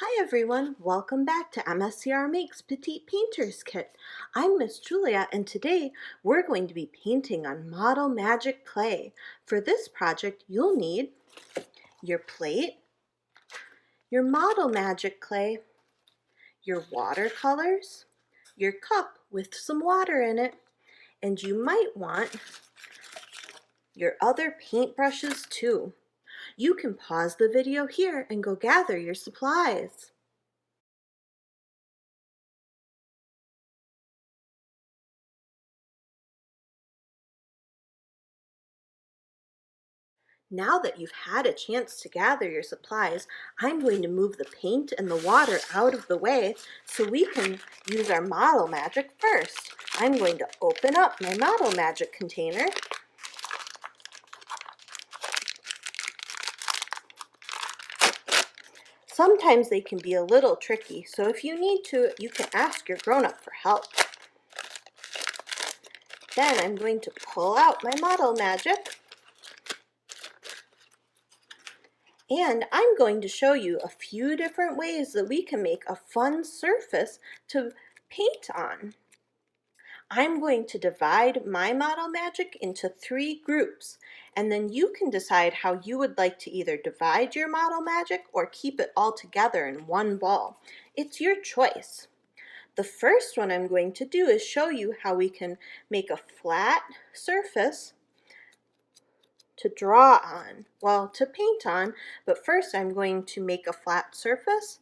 Hi everyone, welcome back to MSCR Makes Petite Painter's Kit. I'm Miss Julia and today we're going to be painting on Model Magic clay. For this project you'll need your plate, your Model Magic clay, your watercolors, your cup with some water in it, and you might want your other paintbrushes too. You can pause the video here and go gather your supplies. Now that you've had a chance to gather your supplies, I'm going to move the paint and the water out of the way so we can use our Model Magic first. I'm going to open up my Model Magic container. Sometimes they can be a little tricky, so if you need to, you can ask your grown-up for help. Then I'm going to pull out my Model Magic. And I'm going to show you a few different ways that we can make a fun surface to paint on. I'm going to divide my Model Magic into 3 groups, and then you can decide how you would like to either divide your Model Magic or keep it all together in one ball. It's your choice. The first one I'm going to do is show you how we can make a flat surface to draw on, well, to paint on, but first I'm going to make a flat surface,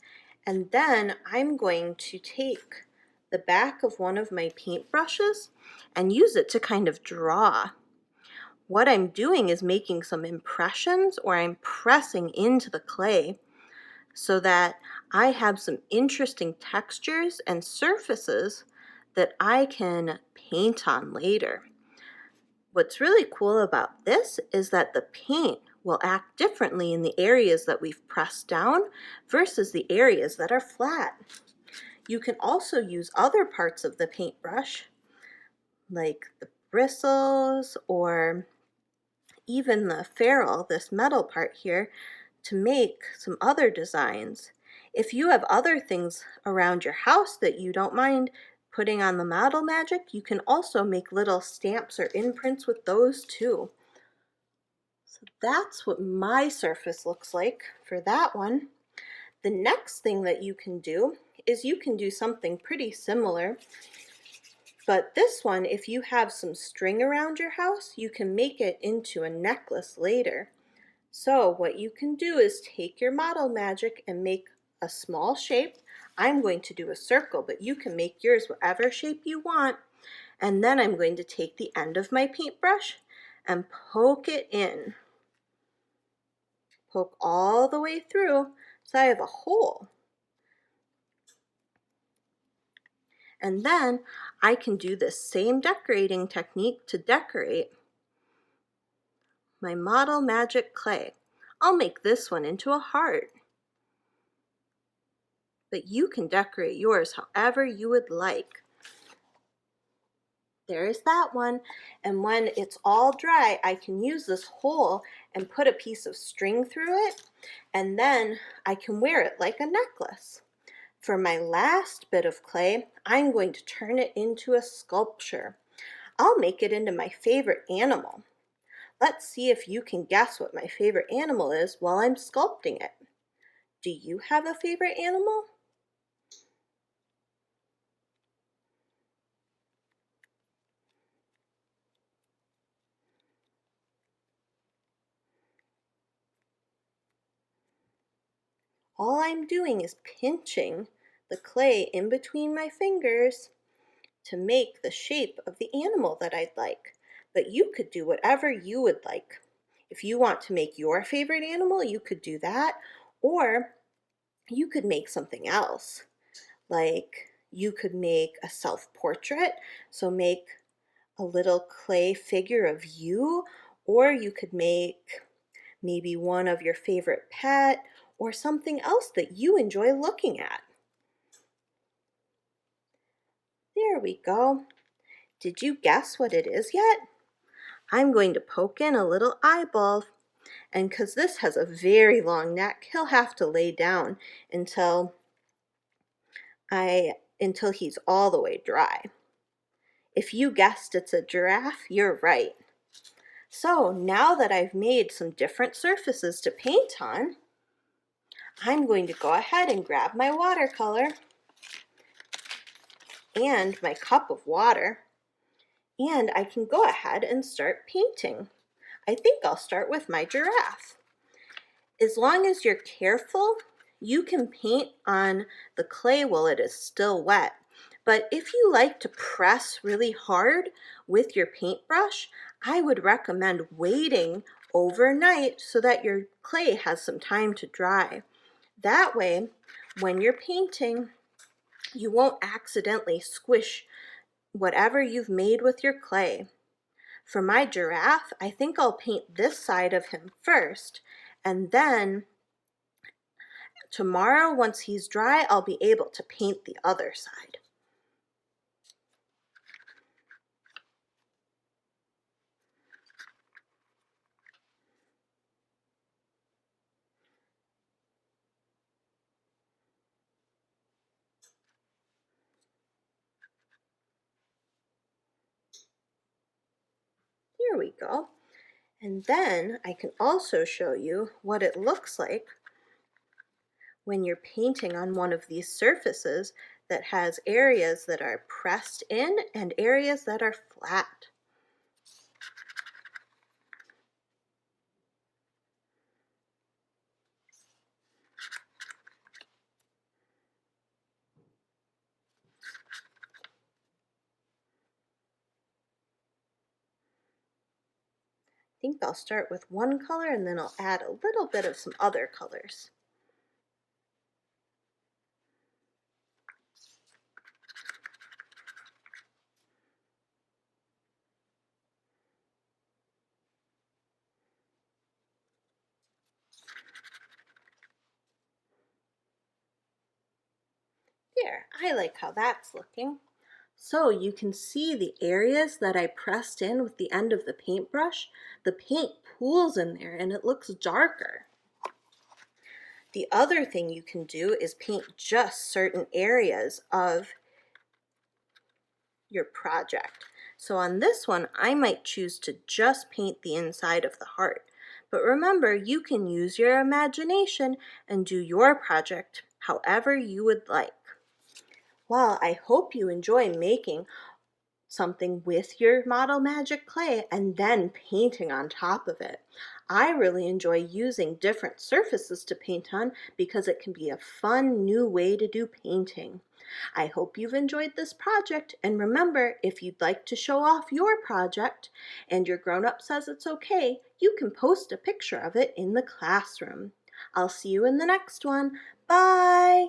and then I'm going to take the back of one of my paintbrushes and use it to kind of draw. What I'm doing is making some impressions, or I'm pressing into the clay so that I have some interesting textures and surfaces that I can paint on later. What's really cool about this is that the paint will act differently in the areas that we've pressed down versus the areas that are flat. You can also use other parts of the paintbrush, like the bristles or even the ferrule, this metal part here, to make some other designs. If you have other things around your house that you don't mind putting on the Model Magic, you can also make little stamps or imprints with those too. So that's what my surface looks like for that one. The next thing that you can do is you can do something pretty similar, but this one, if you have some string around your house, you can make it into a necklace later. So what you can do is take your Model Magic and make a small shape. I'm going to do a circle, but you can make yours whatever shape you want. And then I'm going to take the end of my paintbrush and poke it in. Poke all the way through so I have a hole. And then I can do this same decorating technique to decorate my Model Magic clay. I'll make this one into a heart. But you can decorate yours however you would like. There's that one, and when it's all dry, I can use this hole and put a piece of string through it, and then I can wear it like a necklace. For my last bit of clay, I'm going to turn it into a sculpture. I'll make it into my favorite animal. Let's see if you can guess what my favorite animal is while I'm sculpting it. Do you have a favorite animal? All I'm doing is pinching the clay in between my fingers to make the shape of the animal that I'd like. But you could do whatever you would like. If you want to make your favorite animal, you could do that, or you could make something else. Like you could make a self-portrait, so make a little clay figure of you, or you could make maybe one of your favorite pet, or something else that you enjoy looking at. There we go. Did you guess what it is yet? I'm going to poke in a little eyeball, And because this has a very long neck, he'll have to lay down until he's all the way dry. If you guessed it's a giraffe, you're right. So now that I've made some different surfaces to paint on, I'm going to go ahead and grab my watercolor and my cup of water, and I can go ahead and start painting. I think I'll start with my giraffe. As long as you're careful, you can paint on the clay while it is still wet. But if you like to press really hard with your paintbrush, I would recommend waiting overnight so that your clay has some time to dry. That way, when you're painting, you won't accidentally squish whatever you've made with your clay. For my giraffe, I think I'll paint this side of him first, and then tomorrow, once he's dry, I'll be able to paint the other side. Here we go. And then I can also show you what it looks like when you're painting on one of these surfaces that has areas that are pressed in and areas that are flat. I think I'll start with one color and then I'll add a little bit of some other colors. There, I like how that's looking. So you can see the areas that I pressed in with the end of the paintbrush. The paint pools in there and it looks darker. The other thing you can do is paint just certain areas of your project. So on this one, I might choose to just paint the inside of the heart. But remember, you can use your imagination and do your project however you would like. Well, I hope you enjoy making something with your model magic clay and then painting on top of it. I really enjoy using different surfaces to paint on because it can be a fun new way to do painting. I hope you've enjoyed this project, and remember, if you'd like to show off your project and your grown-up says it's okay, you can post a picture of it in the classroom. I'll see you in the next one. Bye!